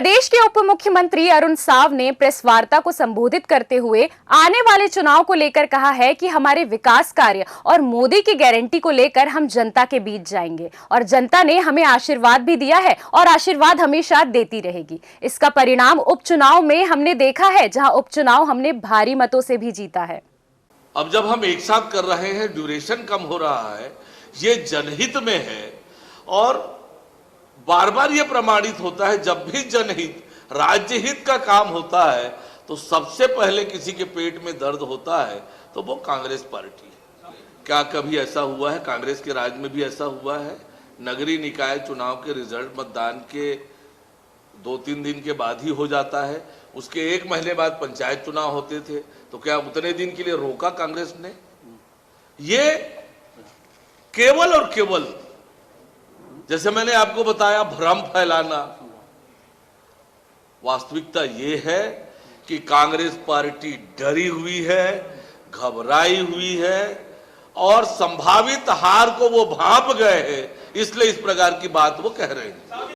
प्रदेश के उप मुख्यमंत्री अरुण साव ने प्रेस वार्ता को संबोधित करते हुए आने वाले चुनाव को लेकर कहा है कि हमारे विकास कार्य और मोदी की गारंटी को लेकर हम जनता के बीच जाएंगे और जनता ने हमें आशीर्वाद भी दिया है और आशीर्वाद हमेशा देती रहेगी। इसका परिणाम उपचुनाव में हमने देखा है, जहां उपचुनाव हमने भारी मतों से भी जीता है। अब जब हम एक साथ कर रहे हैं, ड्यूरेशन कम हो रहा है, ये जनहित में है और बार बार ये प्रमाणित होता है जब भी जनहित राज्य हित का काम होता है तो सबसे पहले किसी के पेट में दर्द होता है तो वो कांग्रेस पार्टी है। क्या कभी ऐसा हुआ है? कांग्रेस के राज में भी ऐसा हुआ है। नगरीय निकाय चुनाव के रिजल्ट मतदान के 2-3 दिन के बाद ही हो जाता है। उसके 1 महीने बाद पंचायत चुनाव होते थे, तो क्या उतने दिन के लिए रोका कांग्रेस ने? ये केवल और केवल, जैसे मैंने आपको बताया, भ्रम फैलाना। वास्तविकता ये है कि कांग्रेस पार्टी डरी हुई है, घबराई हुई है और संभावित हार को वो भांप गए हैं, इसलिए इस प्रकार की बात वो कह रहे हैं।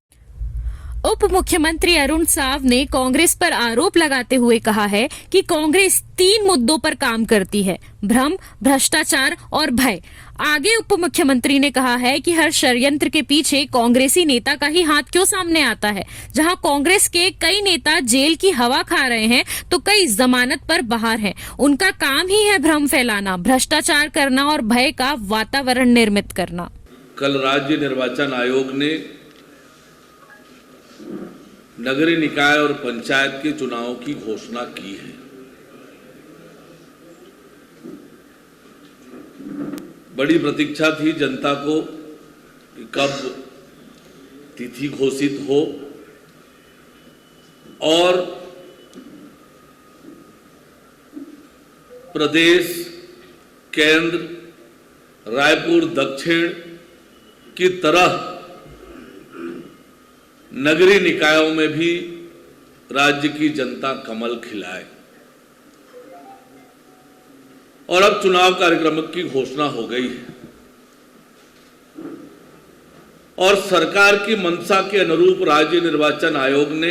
उप मुख्यमंत्री अरुण साव ने कांग्रेस पर आरोप लगाते हुए कहा है कि कांग्रेस 3 मुद्दों पर काम करती है: भ्रम, भ्रष्टाचार और भय। आगे उप मुख्यमंत्री ने कहा है कि हर षड्यंत्र के पीछे कांग्रेसी नेता का ही हाथ क्यों सामने आता है। जहां कांग्रेस के कई नेता जेल की हवा खा रहे हैं तो कई जमानत पर बाहर हैं। उनका काम ही है भ्रम फैलाना, भ्रष्टाचार करना और भय का वातावरण निर्मित करना। कल राज्य निर्वाचन आयोग ने नगरीय निकाय और पंचायत के चुनावों की घोषणा की है। बड़ी प्रतीक्षा थी जनता को कि कब तिथि घोषित हो और प्रदेश, केंद्र, रायपुर दक्षिण की तरह नगरीय निकायों में भी राज्य की जनता कमल खिलाए। और अब चुनाव कार्यक्रम की घोषणा हो गई है और सरकार की मंशा के अनुरूप राज्य निर्वाचन आयोग ने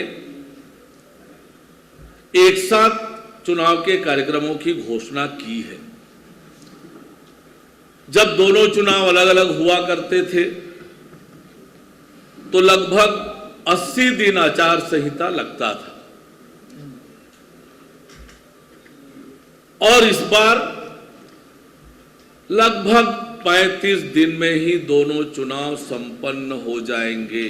एक साथ चुनाव के कार्यक्रमों की घोषणा की है। जब दोनों चुनाव अलग अलग हुआ करते थे तो लगभग 80 दिन आचार संहिता लगता था और इस बार लगभग 35 दिन में ही दोनों चुनाव संपन्न हो जाएंगे।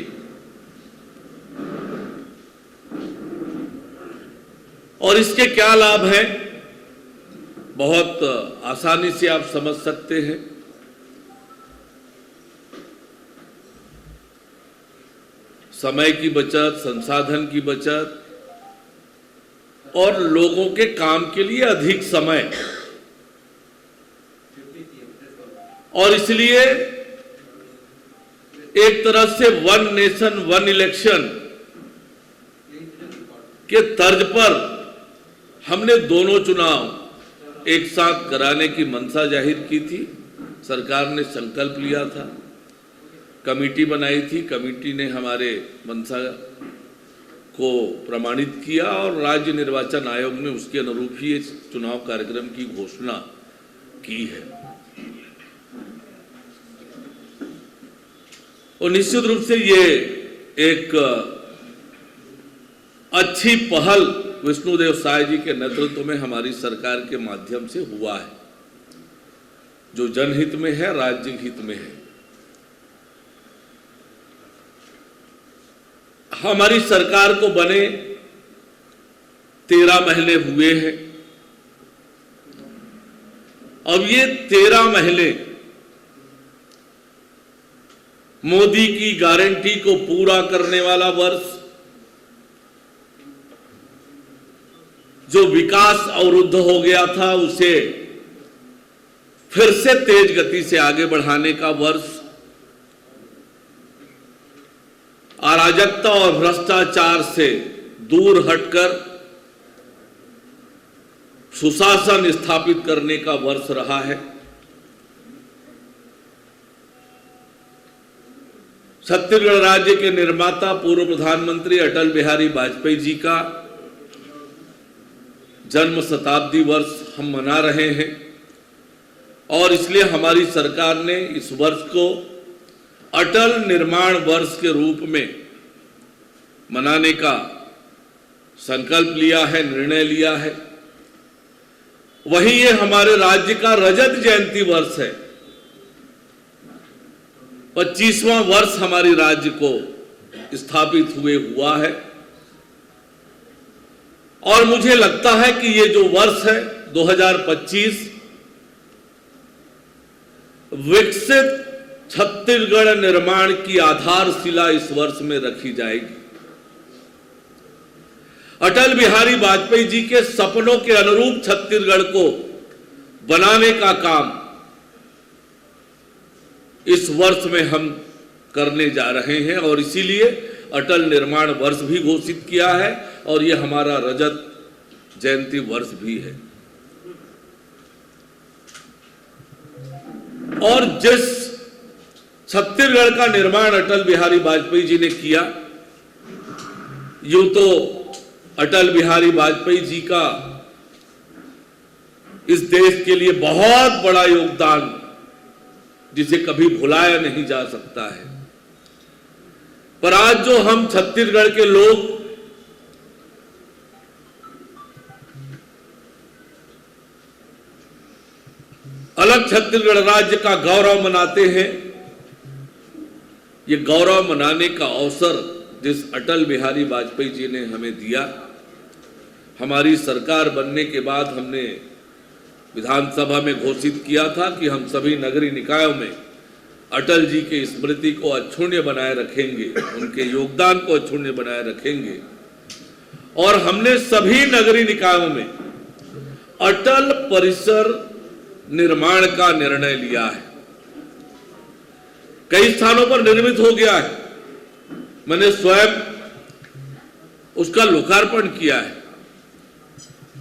और इसके क्या लाभ हैं? बहुत आसानी से आप समझ सकते हैं। समय की बचत, संसाधन की बचत और लोगों के काम के लिए अधिक समय। और इसलिए एक तरह से 1 नेशन 1 इलेक्शन के तर्ज पर हमने दोनों चुनाव एक साथ कराने की मंशा जाहिर की थी। सरकार ने संकल्प लिया था, कमेटी बनाई थी, कमेटी ने हमारे मंशा को प्रमाणित किया और राज्य निर्वाचन आयोग ने उसके अनुरूप ही इस चुनाव कार्यक्रम की घोषणा की है। और निश्चित रूप से ये एक अच्छी पहल विष्णुदेव साय जी के नेतृत्व में हमारी सरकार के माध्यम से हुआ है, जो जनहित में है, राज्य हित में है। हमारी सरकार को बने 13 महीने हुए हैं। अब ये 13 महीने मोदी की गारंटी को पूरा करने वाला वर्ष, जो विकास अवरुद्ध हो गया था उसे फिर से तेज गति से आगे बढ़ाने का वर्ष, अराजकता और भ्रष्टाचार से दूर हटकर सुशासन स्थापित करने का वर्ष रहा है। छत्तीसगढ़ राज्य के निर्माता पूर्व प्रधानमंत्री अटल बिहारी वाजपेयी जी का जन्म शताब्दी वर्ष हम मना रहे हैं और इसलिए हमारी सरकार ने इस वर्ष को अटल निर्माण वर्ष के रूप में मनाने का संकल्प लिया है, निर्णय लिया है। वहीं ये हमारे राज्य का रजत जयंती वर्ष है। 25वां वर्ष हमारे राज्य को स्थापित हुए हुआ है और मुझे लगता है कि ये जो वर्ष है 2025 विकसित छत्तीसगढ़ निर्माण की आधारशिला इस वर्ष में रखी जाएगी। अटल बिहारी वाजपेयी जी के सपनों के अनुरूप छत्तीसगढ़ को बनाने का काम इस वर्ष में हम करने जा रहे हैं और इसीलिए अटल निर्माण वर्ष भी घोषित किया है और यह हमारा रजत जयंती वर्ष भी है। और जिस छत्तीसगढ़ का निर्माण अटल बिहारी वाजपेयी जी ने किया, यूं तो अटल बिहारी वाजपेयी जी का इस देश के लिए बहुत बड़ा योगदान जिसे कभी भुलाया नहीं जा सकता है, पर आज जो हम छत्तीसगढ़ के लोग अलग छत्तीसगढ़ राज्य का गौरव मनाते हैं, ये गौरव मनाने का अवसर जिस अटल बिहारी वाजपेयी जी ने हमें दिया, हमारी सरकार बनने के बाद हमने विधानसभा में घोषित किया था कि हम सभी नगरीय निकायों में अटल जी की स्मृति को अक्षुण्य बनाए रखेंगे, उनके योगदान को अक्षुण्य बनाए रखेंगे और हमने सभी नगरीय निकायों में अटल परिसर निर्माण का निर्णय लिया है। कई स्थानों पर निर्मित हो गया है, मैंने स्वयं उसका लोकार्पण किया है।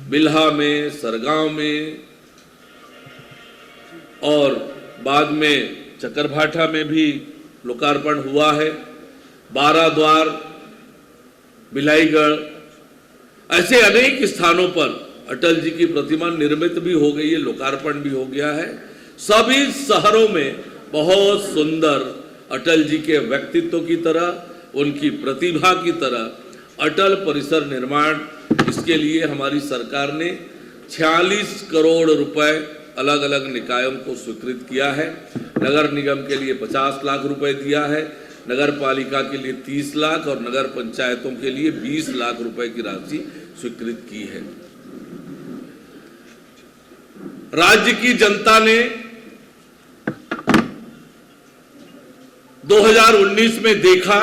बिल्हा में, सरगांव में और बाद में चकरभाठा में भी लोकार्पण हुआ है। बाराद्वार, बिलाईगढ़, ऐसे अनेक स्थानों पर अटल जी की प्रतिमा निर्मित भी हो गई है, लोकार्पण भी हो गया है। सभी शहरों में बहुत सुंदर अटल जी के व्यक्तित्व की तरह, उनकी प्रतिभा की तरह अटल परिसर निर्माण, इसके लिए हमारी सरकार ने 46 करोड़ रुपए अलग अलग निकायों को स्वीकृत किया है। नगर निगम के लिए 50 लाख रुपए दिया है, नगर पालिका के लिए 30 लाख और नगर पंचायतों के लिए 20 लाख रुपए की राशि स्वीकृत की है। राज्य की जनता ने 2019 में देखा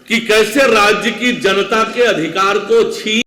कि कैसे राज्य की जनता के अधिकार को छीन